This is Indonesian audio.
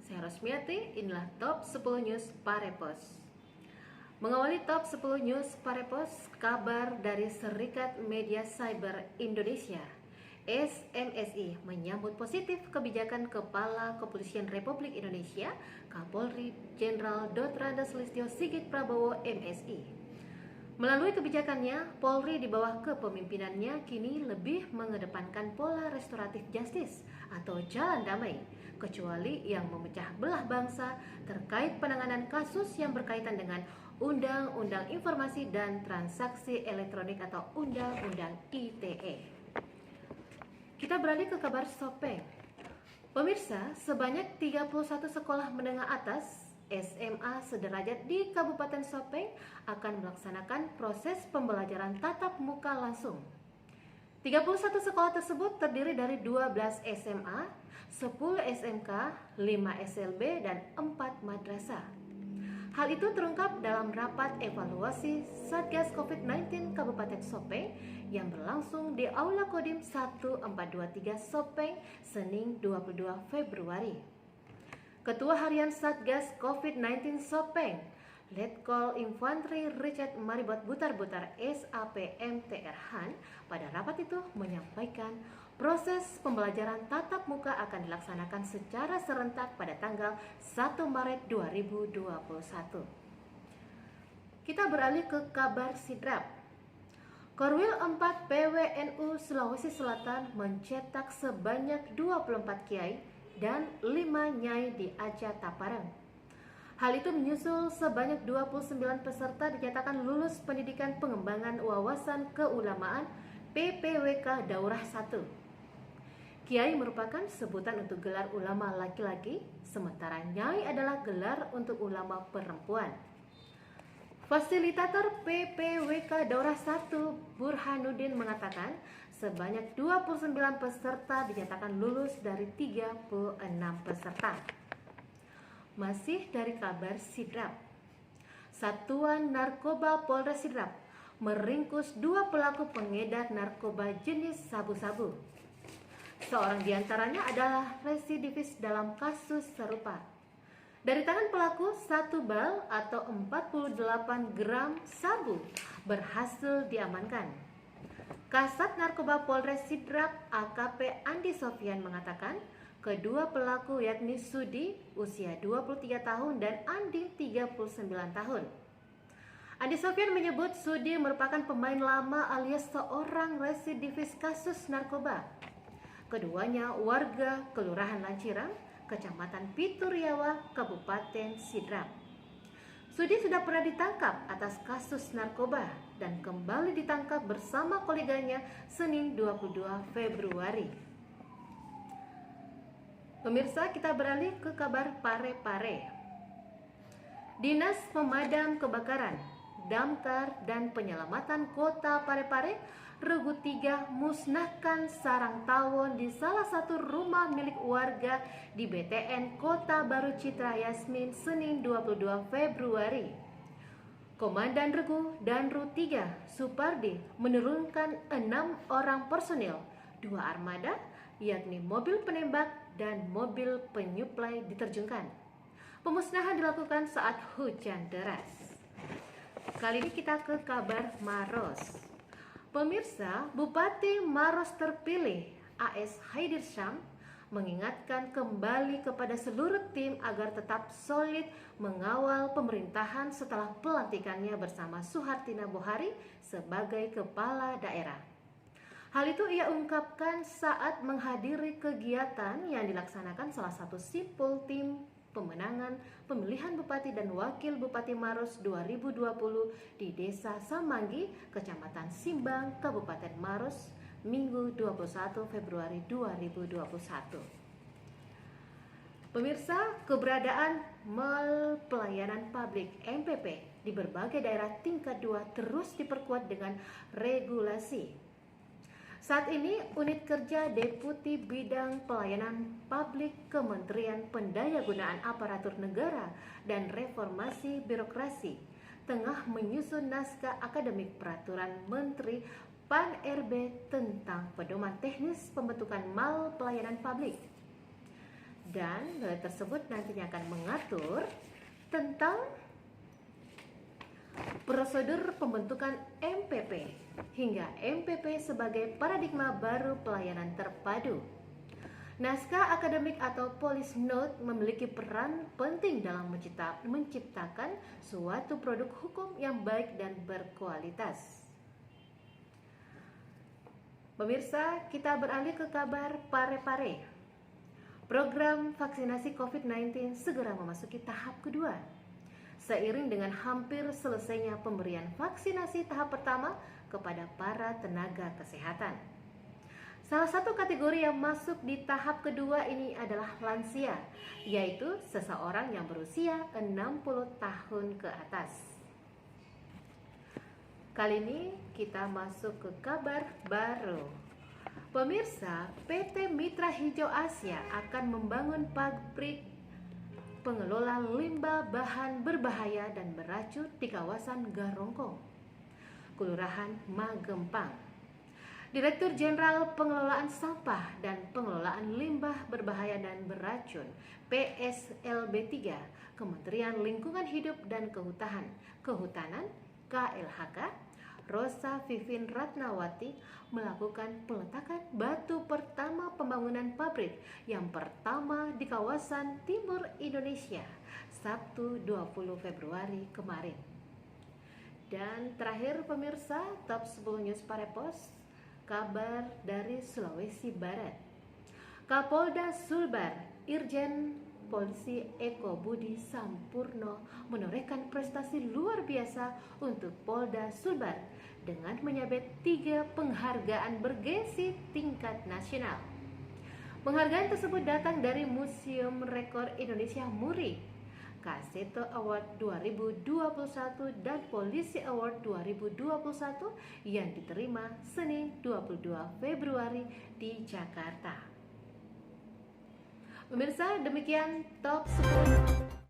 Saya Rosmiati, inilah Top 10 News Parepos. Mengawali Top 10 News Parepos, kabar dari Serikat Media Cyber Indonesia SMSI menyambut positif kebijakan Kepala Kepolisian Republik Indonesia Kapolri Jenderal Dr. Andes Listio Sigit Prabowo MSI. Melalui kebijakannya, Polri di bawah kepemimpinannya kini lebih mengedepankan pola restoratif justice atau jalan damai, kecuali yang memecah belah bangsa terkait penanganan kasus yang berkaitan dengan Undang-Undang Informasi dan Transaksi Elektronik atau Undang-Undang ITE. Kita beralih ke kabar Sopeng. Pemirsa, sebanyak 31 sekolah menengah atas SMA sederajat di Kabupaten Sopeng akan melaksanakan proses pembelajaran tatap muka langsung. 31 sekolah tersebut terdiri dari 12 SMA, 10 SMK, 5 SLB, dan 4 madrasah. Hal itu terungkap dalam rapat evaluasi Satgas COVID-19 Kabupaten Sopeng yang berlangsung di Aula Kodim 1423 Sopeng, Senin 22 Februari. Ketua Harian Satgas COVID-19 Sopeng, Letkol Infantri Richard Maribot Butar-Butar SAPMTR Han, pada rapat itu menyampaikan proses pembelajaran tatap muka akan dilaksanakan secara serentak pada tanggal 1 Maret 2021. Kita beralih ke kabar Sidrap. Korwil 4 PWNU Sulawesi Selatan mencetak sebanyak 24 kiai dan 5 nyai di Aceh Taparang. Hal itu menyusul sebanyak 29 peserta dinyatakan lulus pendidikan pengembangan wawasan keulamaan PPWK Daurah 1. Kiai merupakan sebutan untuk gelar ulama laki-laki, sementara nyai adalah gelar untuk ulama perempuan. Fasilitator PPWK Daurah 1 Burhanuddin mengatakan sebanyak 29 peserta dinyatakan lulus dari 36 peserta. Masih dari kabar Sidrap. Satuan Narkoba Polres Sidrap meringkus 2 pelaku pengedar narkoba jenis sabu-sabu. Seorang diantaranya adalah residivis dalam kasus serupa. Dari tangan pelaku, 1 bal atau 48 gram sabu berhasil diamankan. Kasat Narkoba Polres Sidrap AKP Andi Sofyan mengatakan kedua pelaku yakni Sudi usia 23 tahun dan Andi 39 tahun. Andi Sofyan menyebut Sudi merupakan pemain lama alias seorang residivis kasus narkoba. Keduanya warga Kelurahan Lancirang, Kecamatan Pituriawa, Kabupaten Sidrap. Sudi sudah pernah ditangkap atas kasus narkoba dan kembali ditangkap bersama koleganya Senin 22 Februari. Pemirsa, kita beralih ke kabar Parepare. Dinas Pemadam Kebakaran, Damkar dan Penyelamatan Kota Parepare Regu 3 musnahkan sarang tawon di salah satu rumah milik warga di BTN Kota Baru Citra Yasmin Senin 22 Februari. Komandan Regu Danru 3 Supardi menurunkan 6 orang personil, 2 armada yakni mobil penembak dan mobil penyuplai diterjunkan. Pemusnahan dilakukan saat hujan deras. Kali ini kita ke kabar Maros. Pemirsa, Bupati Maros terpilih AS Haidir Syam mengingatkan kembali kepada seluruh tim agar tetap solid mengawal pemerintahan setelah pelantikannya bersama Suhartina Bohari sebagai kepala daerah. Hal itu ia ungkapkan saat menghadiri kegiatan yang dilaksanakan salah satu simpul tim pemenangan pemilihan Bupati dan Wakil Bupati Maros 2020 di Desa Samanggi, Kecamatan Simbang, Kabupaten Maros, Minggu 21 Februari 2021. Pemirsa, keberadaan Mall Pelayanan Publik MPP di berbagai daerah tingkat 2 terus diperkuat dengan regulasi. Saat ini, unit kerja Deputi Bidang Pelayanan Publik Kementerian Pendayagunaan Aparatur Negara dan Reformasi Birokrasi tengah menyusun naskah akademik peraturan Menteri PAN-RB tentang pedoman teknis pembentukan Mall Pelayanan Publik. Dan nilai tersebut nantinya akan mengatur tentang prosedur pembentukan MPP hingga MPP sebagai paradigma baru pelayanan terpadu. Naskah akademik atau policy note memiliki peran penting dalam menciptakan suatu produk hukum yang baik dan berkualitas. Pemirsa, kita beralih ke kabar Parepare. Program vaksinasi COVID-19 segera memasuki tahap kedua. Seiring dengan hampir selesainya pemberian vaksinasi tahap pertama kepada para tenaga kesehatan. Salah satu kategori yang masuk di tahap kedua ini adalah lansia, yaitu seseorang yang berusia 60 tahun ke atas. Kali ini kita masuk ke kabar baru. Pemirsa, PT Mitra Hijau Asia akan membangun pabrik pengelola limbah bahan berbahaya dan beracun di kawasan Garongkong, Kelurahan Magempang. Direktur Jenderal Pengelolaan Sampah dan Pengelolaan Limbah Berbahaya dan Beracun PSLB 3 Kementerian Lingkungan Hidup dan Kehutanan KLHK Rosa Vivin Ratnawati melakukan peletakan batu pertama pembangunan pabrik yang pertama di kawasan timur Indonesia Sabtu 20 Februari kemarin. Dan terakhir pemirsa, top 10 news Parepos, kabar dari Sulawesi Barat. Kapolda Sulbar, Irjen Polisi Eko Budi Sampurno menorehkan prestasi luar biasa untuk Polda Sulbar dengan menyabet 3 penghargaan bergengsi tingkat nasional. Penghargaan tersebut datang dari Museum Rekor Indonesia Muri, Kaseto Award 2021 dan Polisi Award 2021 yang diterima Senin 22 Februari di Jakarta. Pemirsa, demikian top 10